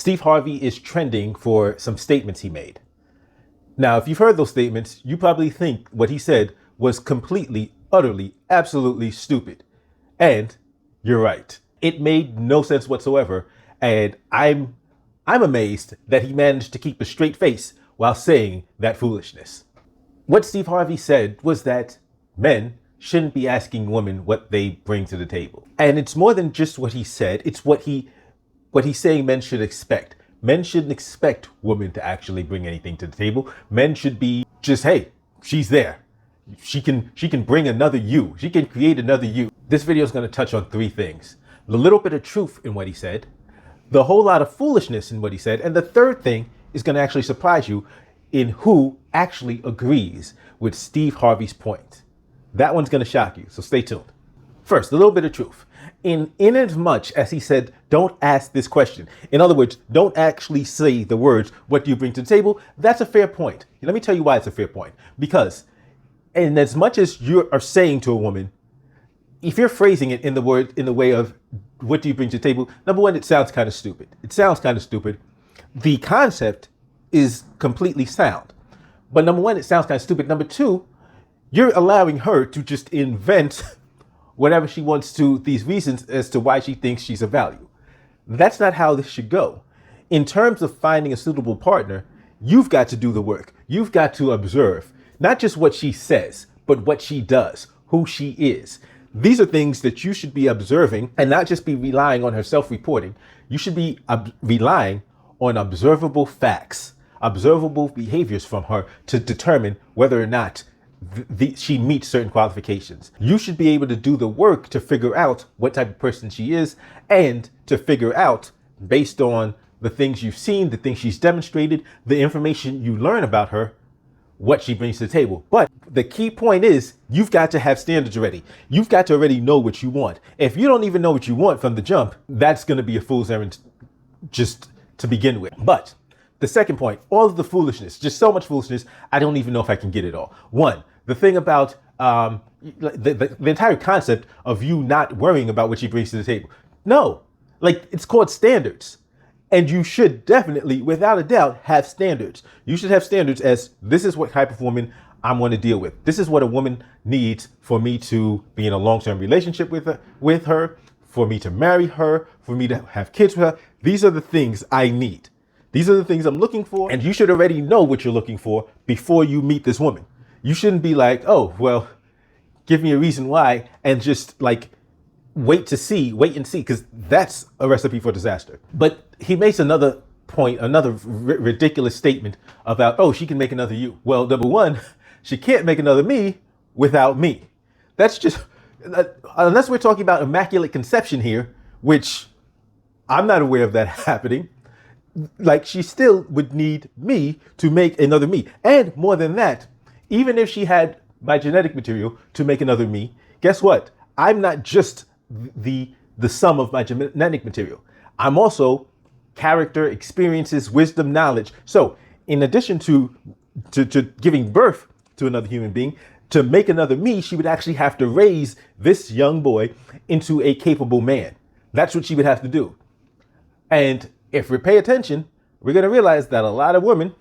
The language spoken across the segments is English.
Steve Harvey is trending for some statements he made. Now, if you've heard those statements, you probably think what he said was completely, utterly, absolutely stupid. And you're right. It made no sense whatsoever. And I'm amazed that he managed to keep a straight face while saying that foolishness. What Steve Harvey said was that men shouldn't be asking women what they bring to the table. And it's more than just what he said. It's what he's saying men should expect. Men shouldn't expect women to actually bring anything to the table. Men should be just, hey, she's there. She can bring another you. She can create another you. This video is going to touch on three things: the little bit of truth in what he said, the whole lot of foolishness in what he said, and the third thing is going to actually surprise you in who actually agrees with Steve Harvey's point. That one's going to shock you, so stay tuned. First, a little bit of truth. In as much as he said, don't ask this question. In other words, don't actually say the words, what do you bring to the table? That's a fair point. Let me tell you why it's a fair point. Because in as much as you are saying to a woman, if you're phrasing it in the way of what do you bring to the table, number one, it sounds kind of stupid. The concept is completely sound. But number one, it sounds kind of stupid. Number two, you're allowing her to just invent whatever she wants to, these reasons as to why she thinks she's of value. That's not how this should go. In terms of finding a suitable partner, you've got to do the work. You've got to observe not just what she says, but what she does, who she is. These are things that you should be observing and not just be relying on her self-reporting. You should be relying on observable facts, observable behaviors from her to determine whether or not she meets certain qualifications. You should be able to do the work to figure out what type of person she is and to figure out, based on the things you've seen, the things she's demonstrated, the information you learn about her, what she brings to the table. But the key point is you've got to have standards already. You've got to already know what you want. If you don't even know what you want from the jump, that's going to be a fool's errand just to begin with. But the second point, all of the foolishness, just so much foolishness, I don't even know if I can get it all. One, the thing about the entire concept of you not worrying about what she brings to the table. No, it's called standards. And you should definitely, without a doubt, have standards. You should have standards as this is what type of woman I'm going to deal with. This is what a woman needs for me to be in a long-term relationship with her, for me to marry her, for me to have kids with her. These are the things I need. These are the things I'm looking for. And you should already know what you're looking for before you meet this woman. You shouldn't be like, oh, well, give me a reason why, and just wait and see, because that's a recipe for disaster. But he makes another point, another ridiculous statement about, oh, she can make another you. Well, number one, she can't make another me without me. That's just, unless we're talking about immaculate conception here, which I'm not aware of that happening. She still would need me to make another me. And more than that, even if she had my genetic material to make another me, guess what? I'm not just the sum of my genetic material. I'm also character, experiences, wisdom, knowledge. So in addition to giving birth to another human being, to make another me, she would actually have to raise this young boy into a capable man. That's what she would have to do. And if we pay attention, we're going to realize that a lot of women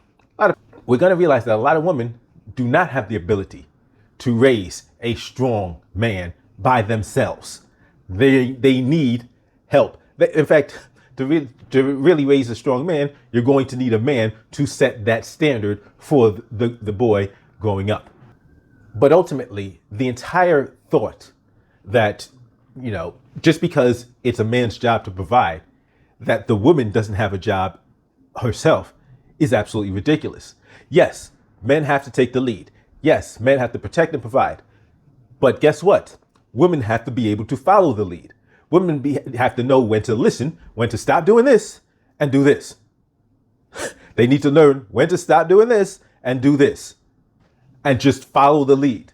do not have the ability to raise a strong man by themselves. They need help. In fact, to really raise a strong man, you're going to need a man to set that standard for the boy growing up. But ultimately, the entire thought that, just because it's a man's job to provide, that the woman doesn't have a job herself is absolutely ridiculous. Yes, men have to take the lead. Yes, men have to protect and provide. But guess what? Women have to be able to follow the lead. Women have to know when to listen, when to stop doing this and do this. They need to learn when to stop doing this and do this. And just follow the lead.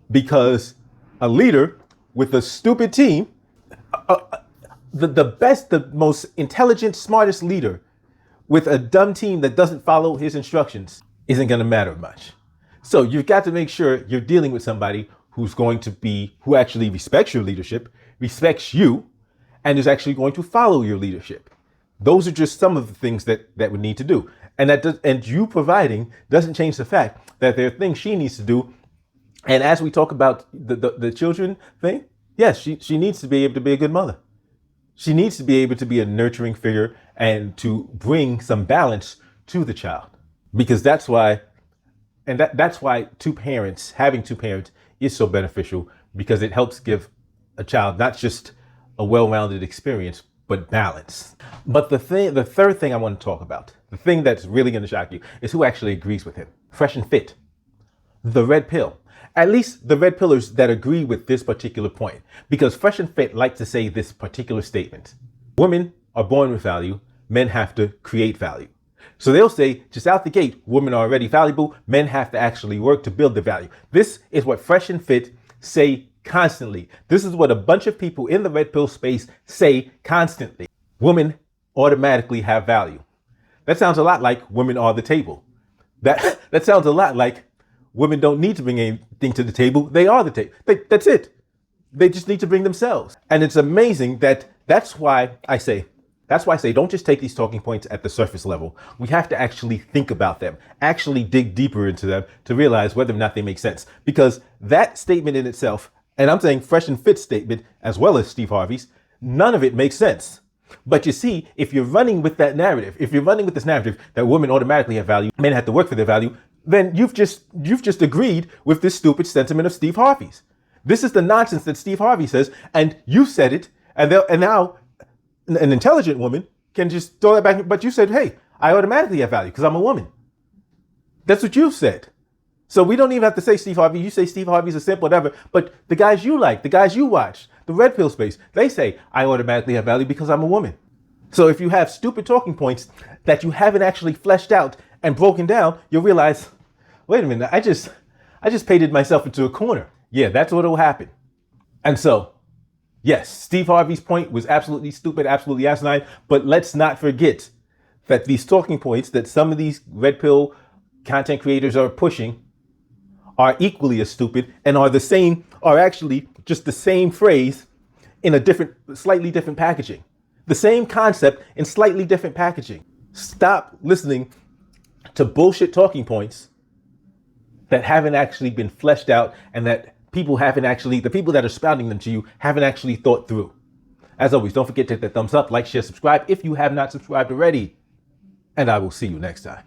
Because a leader with a stupid team, the best, the most intelligent, smartest leader with a dumb team that doesn't follow his instructions isn't going to matter much. So you've got to make sure you're dealing with somebody who actually respects your leadership, respects you, and is actually going to follow your leadership. Those are just some of the things that we need to do. And and you providing doesn't change the fact that there are things she needs to do. And as we talk about the children thing, yes, she needs to be able to be a good mother. She needs to be able to be a nurturing figure and to bring some balance to the child. Because that's why having two parents is so beneficial, because it helps give a child not just a well-rounded experience, but balance. But the third thing I want to talk about, the thing that's really going to shock you, is who actually agrees with him. Fresh and Fit, the red pill. At least the red pillars that agree with this particular point, because Fresh and Fit like to say this particular statement: women are born with value, men have to create value. So they'll say, just out the gate, women are already valuable, men have to actually work to build the value. This is what Fresh and Fit say constantly. This is what a bunch of people in the red pill space say constantly. Women automatically have value. That sounds a lot like women are the table. That sounds a lot like women don't need to bring anything to the table. They are the table. That's it. They just need to bring themselves. And it's amazing that's why I say, don't just take these talking points at the surface level. We have to actually think about them, actually dig deeper into them to realize whether or not they make sense. Because that statement in itself, and I'm saying Fresh and Fit statement, as well as Steve Harvey's, none of it makes sense. But you see, if you're running with that narrative, if you're running with this narrative that women automatically have value, men have to work for their value, then you've just agreed with this stupid sentiment of Steve Harvey's. This is the nonsense that Steve Harvey says, and you said it, and now an intelligent woman can just throw that back. But you said, hey, I automatically have value because I'm a woman. That's what you said. So we don't even have to say Steve Harvey. You say Steve Harvey's a simp, whatever. But the guys you like, the guys you watch, the red pill space, they say, I automatically have value because I'm a woman. So if you have stupid talking points that you haven't actually fleshed out and broken down, you'll realize, wait a minute, I just painted myself into a corner. Yeah, that's what will happen. And so, yes, Steve Harvey's point was absolutely stupid, absolutely asinine, but let's not forget that these talking points that some of these red pill content creators are pushing are equally as stupid and are actually just the same phrase in a slightly different packaging. The same concept in slightly different packaging. Stop listening to bullshit talking points that haven't actually been fleshed out and that the people that are spouting them to you haven't actually thought through. As always, don't forget to hit that thumbs up, like, share, subscribe if you have not subscribed already. And I will see you next time.